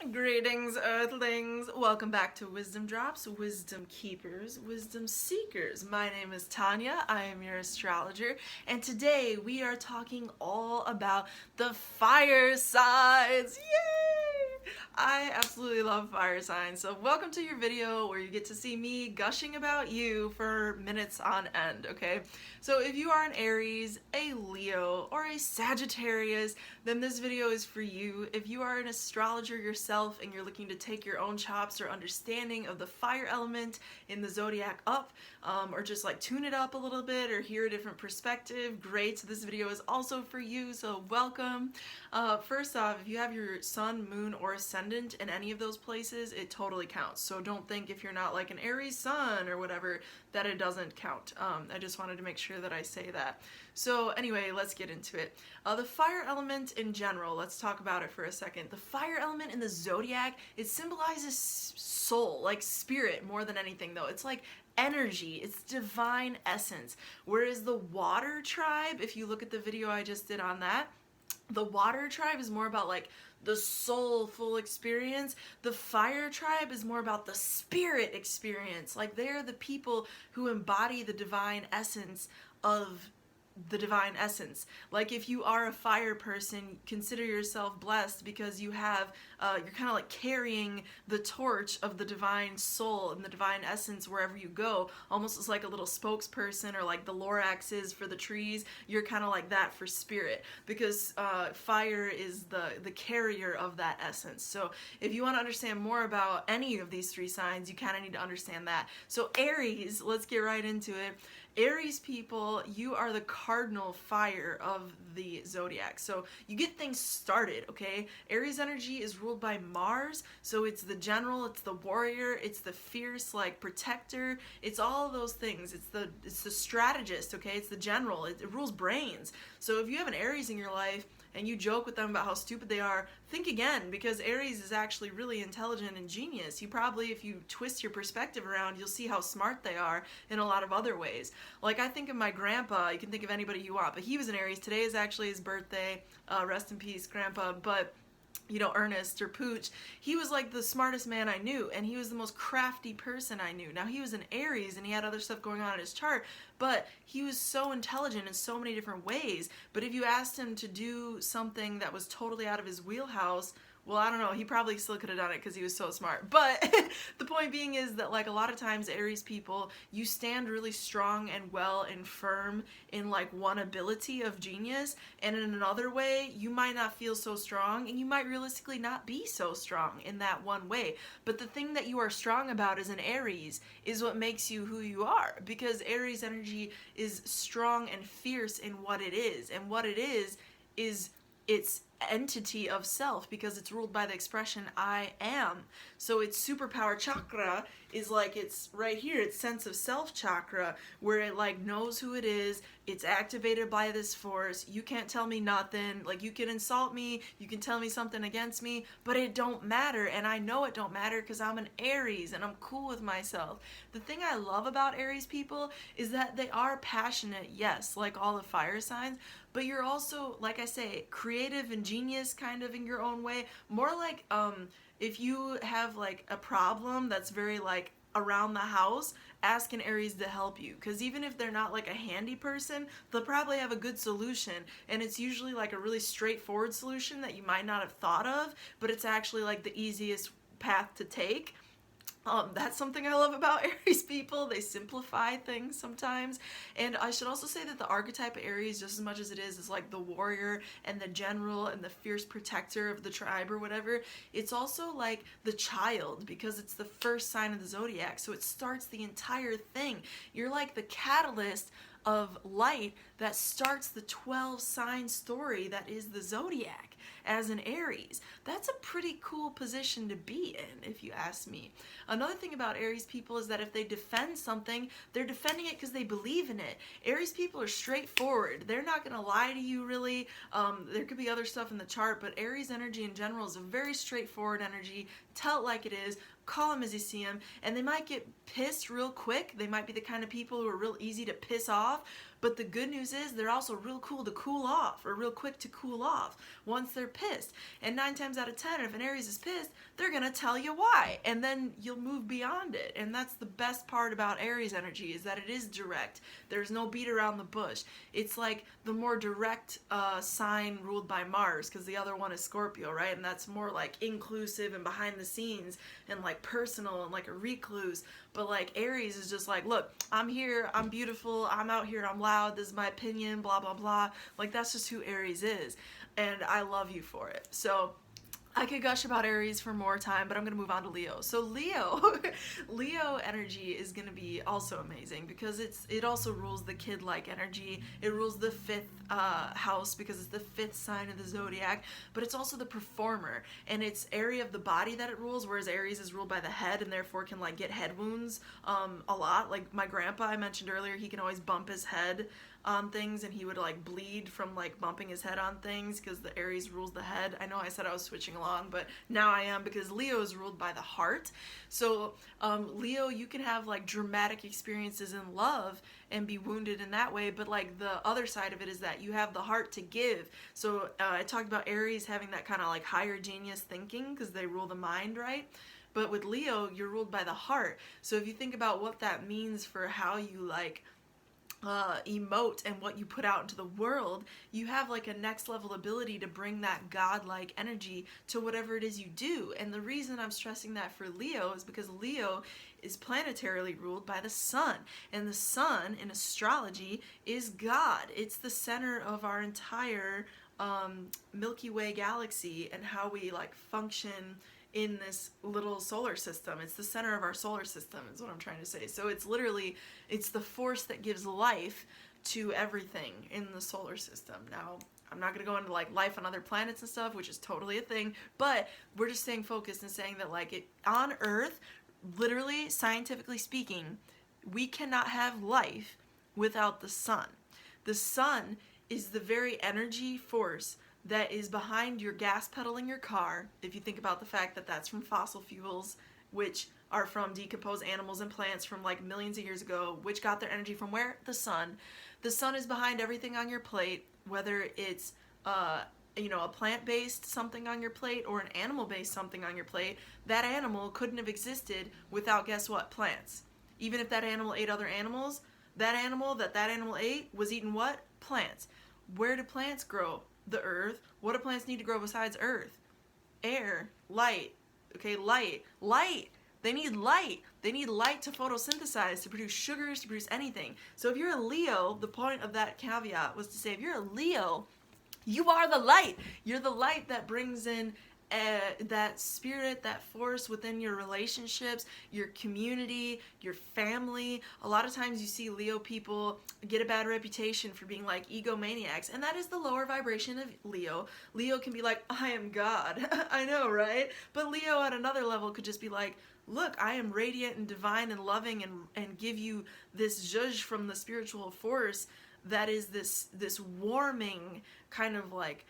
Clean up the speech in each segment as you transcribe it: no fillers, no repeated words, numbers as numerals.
Greetings, Earthlings! Welcome back to WizdomDropz, Wisdom Keepers, Wisdom Seekers. My name is Tonia, I am your astrologer, and today we are talking all about the fire signs! Yay! I absolutely love fire signs, so welcome to your video where you get to see me gushing about you for minutes on end, okay? So if you are an Aries, a Leo, or a Sagittarius, then this video is for you. If you are an astrologer yourself and you're looking to take your own chops or understanding of the fire element in the zodiac up, or just like tune it up a little bit or hear a different perspective, great. So this video is also for you, so welcome. First off, if you have your sun, moon, or ascendant in any of those places, it totally counts. So don't think if you're not like an Aries sun or whatever that it doesn't count. I just wanted to make sure that I say that. So anyway, let's get into it. The fire element in general, let's talk about it for a second. The fire element in the zodiac, it symbolizes soul, like spirit more than anything though. It's like energy, it's divine essence. Whereas the water tribe, if you look at the video I just did on that, the water tribe is more about like the soulful experience. The fire tribe is more about the spirit experience. Like they're the people who embody the divine essence of the divine essence. Like if you are a fire person, consider yourself blessed because you have you're kind of like carrying the torch of the divine soul and the divine essence wherever you go, almost as like a little spokesperson, or like the Lorax is for the trees. You're kind of like that for spirit, because fire is the carrier of that essence. So if you want to understand more about any of these three signs, you kind of need to understand that. So Aries, let's get right into it. Aries people, you are the cardinal fire of the zodiac. So you get things started, okay? Aries energy is ruled by Mars, so it's the general, it's the warrior, it's the fierce, like protector, it's all of those things. It's the strategist, okay? It's the general, it rules brains. So if you have an Aries in your life and you joke with them about how stupid they are, think again, because Aries is actually really intelligent and genius. You probably, if you twist your perspective around, you'll see how smart they are in a lot of other ways. Like I think of my grandpa, you can think of anybody you want, but he was an Aries. Today is actually his birthday. Rest in peace, Grandpa. But you know, Ernest or Pooch, he was like the smartest man I knew, and he was the most crafty person I knew. Now, he was an Aries, and he had other stuff going on in his chart, but he was so intelligent in so many different ways. But if you asked him to do something that was totally out of his wheelhouse, well, I don't know, he probably still could have done it because he was so smart. But the point being is that like a lot of times Aries people, you stand really strong and well and firm in like one ability of genius, and in another way you might not feel so strong, and you might realistically not be so strong in that one way. But the thing that you are strong about as an Aries is what makes you who you are, because Aries energy is strong and fierce in what it is, and what it is its entity of self, because it's ruled by the expression I am. So its superpower chakra is like, it's right here, its sense of self chakra, where it like knows who it is, it's activated by this force. You can't tell me nothing. Like you can insult me, you can tell me something against me, but it don't matter, and I know it don't matter because I'm an Aries and I'm cool with myself. The thing I love about Aries people is that they are passionate, yes, like all the fire signs, but you're also, like I say, creative and genius kind of in your own way. More like if you have like a problem that's very like around the house, ask an Aries to help you, because even if they're not like a handy person, they'll probably have a good solution, and it's usually like a really straightforward solution that you might not have thought of, but it's actually like the easiest path to take. That's something I love about Aries people. They simplify things sometimes. And I should also say that the archetype of Aries, just as much as it is like the warrior and the general and the fierce protector of the tribe or whatever, it's also like the child, because it's the first sign of the zodiac. So it starts the entire thing. You're like the catalyst of light that starts the 12 sign story that is the zodiac as an Aries. That's a pretty cool position to be in, if you ask me. Another thing about Aries people is that if they defend something, they're defending it because they believe in it. Aries people are straightforward. They're not going to lie to you, really. There could be other stuff in the chart, but Aries energy in general is a very straightforward energy. Tell it like it is. Call them as you see them, and they might get pissed real quick. They might be the kind of people who are real easy to piss off, But the good news is they're also real cool to cool off, or real quick to cool off once they're pissed. And 9 times out of 10, if an Aries is pissed, they're gonna tell you why, and then you'll move beyond it. And that's the best part about Aries energy, is that it is direct. There's no beat around the bush. It's like the more direct sign ruled by Mars, because the other one is Scorpio, right? And that's more like inclusive and behind the scenes and like personal and like a recluse. But like Aries is just like, look, I'm here, I'm beautiful, I'm out here, I'm loud, this is my opinion, blah blah blah. Like, that's just who Aries is, and I love you for it. So I could gush about Aries for more time, but I'm going to move on to Leo. So Leo energy is going to be also amazing, because it also rules the kid-like energy. It rules the 5th house, because it's the 5th sign of the Zodiac, but it's also the performer, and it's area of the body that it rules, whereas Aries is ruled by the head and therefore can like get head wounds a lot. Like my grandpa, I mentioned earlier, he can always bump his head on things, and he would like bleed from like bumping his head on things, because the Aries rules the head. I know I said I was switching along, but now I am, because Leo is ruled by the heart. So Leo, you can have like dramatic experiences in love and be wounded in that way, but like the other side of it is that you have the heart to give. So I talked about Aries having that kind of like higher genius thinking, because they rule the mind, right? But with Leo, you're ruled by the heart. So if you think about what that means for how you like emote and what you put out into the world, you have like a next level ability to bring that godlike energy to whatever it is you do. And the reason I'm stressing that for Leo is because Leo is planetarily ruled by the sun, and the sun in astrology is God. It's the center of our entire Milky Way galaxy and how we like function in this little solar system. It's the center of our solar system, is what I'm trying to say. So it's literally, it's the force that gives life to everything in the solar system. Now, I'm not going to go into like life on other planets and stuff, which is totally a thing, but we're just staying focused and saying that like on Earth, literally, scientifically speaking, we cannot have life without the sun. The sun is the very energy force that is behind your gas pedal in your car, if you think about the fact that that's from fossil fuels, which are from decomposed animals and plants from like millions of years ago, which got their energy from where? The sun. The sun is behind everything on your plate, whether it's a plant-based something on your plate or an animal-based something on your plate. That animal couldn't have existed without, guess what? Plants. Even if that animal ate other animals, that animal ate was eating what? Plants. Where do plants grow? The earth. What do plants need to grow besides earth? Air, light. Okay, light. They need light. They need light to photosynthesize, to produce sugars, to produce anything. So if you're a Leo, the point of that caveat was to say, if you're a Leo, you are the light. You're the light that brings in that spirit, that force within your relationships, your community, your family. A lot of times you see Leo people get a bad reputation for being like egomaniacs, and that is the lower vibration of Leo. Leo can be like, I am God. I know, right? But Leo at another level could just be like, look, I am radiant and divine and loving, and give you this zhuzh from the spiritual force that is this warming kind of like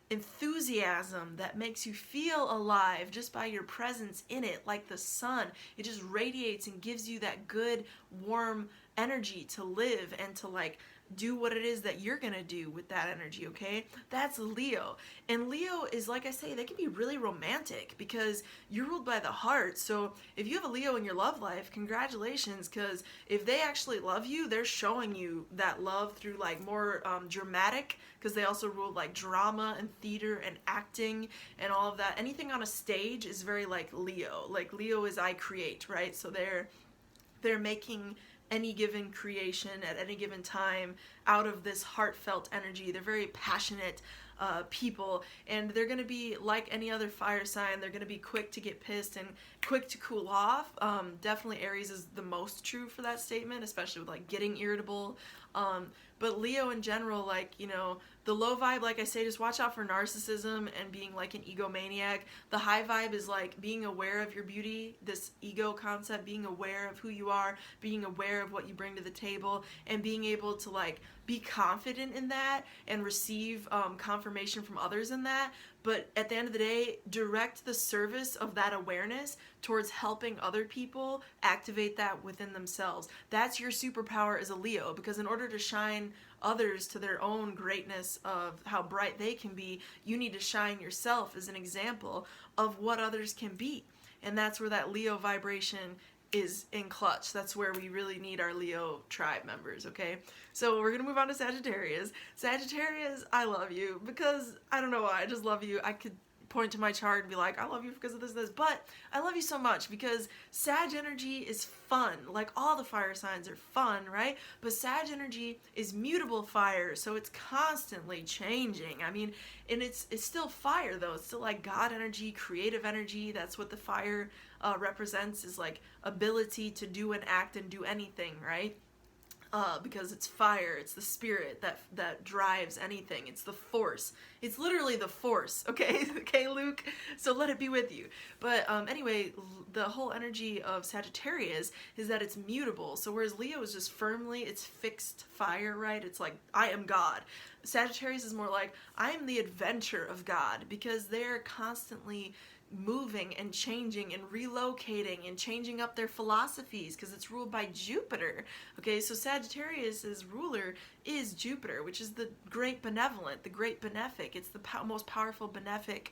enthusiasm that makes you feel alive just by your presence in it, like the sun. It just radiates and gives you that good warm energy to live and to like do what it is that you're gonna do with that energy, okay? That's Leo. And Leo is, like I say, they can be really romantic because you're ruled by the heart. So if you have a Leo in your love life, congratulations, because if they actually love you, they're showing you that love through like more dramatic, because they also rule like drama and theater and acting and all of that. Anything on a stage is very like Leo. Like Leo is I create, right? So they're making any given creation at any given time out of this heartfelt energy. They're very passionate people, and they're going to be like any other fire sign. They're going to be quick to get pissed and quick to cool off. Definitely Aries is the most true for that statement, especially with like getting irritable. But Leo in general, like, you know, the low vibe, like I say, just watch out for narcissism and being like an egomaniac. The high vibe is like being aware of your beauty, this ego concept, being aware of who you are, being aware of what you bring to the table, and being able to like be confident in that and receive confirmation from others in that. but at the end of the day, direct the service of that awareness towards helping other people activate that within themselves. That's your superpower as a Leo, because in order to shine others to their own greatness of how bright they can be, you need to shine yourself as an example of what others can be. And that's where that Leo vibration is in clutch. That's where we really need our Leo tribe members, okay? So we're gonna move on to Sagittarius. Sagittarius, I love you because I don't know why, I just love you. I could point to my chart and be like, I love you because of this, but I love you so much because Sag energy is fun. Like all the fire signs are fun, right? But Sag energy is mutable fire, so it's constantly changing. I mean, and it's still fire though. It's still like God energy, creative energy. That's what the fire represents, is like ability to do and act and do anything, right? Because it's fire, it's the spirit that drives anything. It's the force. It's literally the force, okay? Okay, Luke? So let it be with you. But anyway, the whole energy of Sagittarius is that it's mutable. So whereas Leo is just firmly, it's fixed fire, right? It's like, I am God. Sagittarius is more like, I am the adventure of God, because they're constantly moving and changing and relocating and changing up their philosophies because it's ruled by Jupiter. Okay, so Sagittarius's ruler is Jupiter, which is the great benevolent, the great benefic. It's the most powerful benefic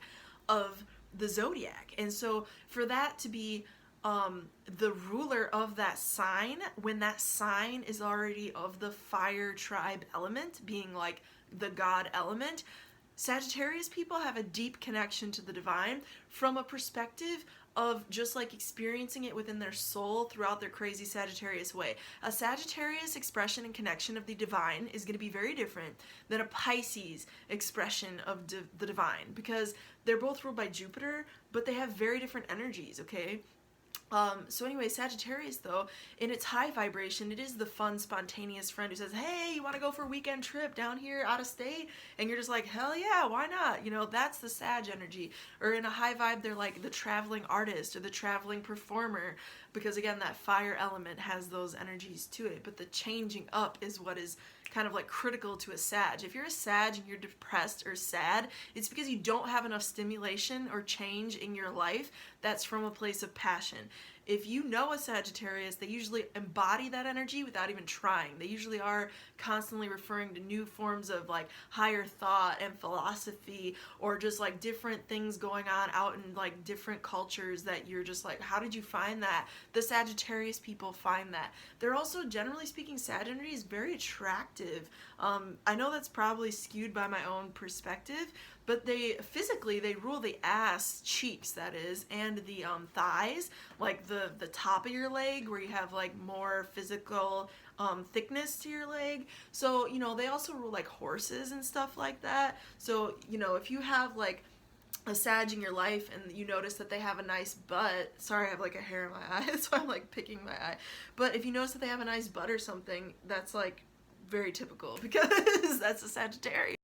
of the zodiac. And so for that to be the ruler of that sign, when that sign is already of the fire tribe element, being like the God element, Sagittarius people have a deep connection to the divine from a perspective of just like experiencing it within their soul throughout their crazy Sagittarius way. A Sagittarius expression and connection of the divine is going to be very different than a Pisces expression of the divine, because they're both ruled by Jupiter, but they have very different energies, okay? So anyway, Sagittarius though, in its high vibration, it is the fun, spontaneous friend who says, hey, you want to go for a weekend trip down here out of state? And you're just like, hell yeah, why not? You know, that's the Sag energy. Or in a high vibe, they're like the traveling artist or the traveling performer, because again, that fire element has those energies to it. But the changing up is what is kind of like critical to a Sag. If you're a Sag and you're depressed or sad, it's because you don't have enough stimulation or change in your life that's from a place of passion. If you know a Sagittarius, they usually embody that energy without even trying. They usually are constantly referring to new forms of like higher thought and philosophy, or just like different things going on out in like different cultures that you're just like, how did you find that? The Sagittarius people find that. They're also, generally speaking, Sag energy is very attractive. I know that's probably skewed by my own perspective, but they physically, they rule the ass cheeks, that is, and the thighs, like the top of your leg where you have like more physical thickness to your leg. So, you know, they also rule like horses and stuff like that. So, you know, if you have like a Sag in your life and you notice that they have a nice butt, sorry, I have like a hair in my eye, so I'm like picking my eye. But if you notice that they have a nice butt or something, that's like very typical, because that's a Sagittarius.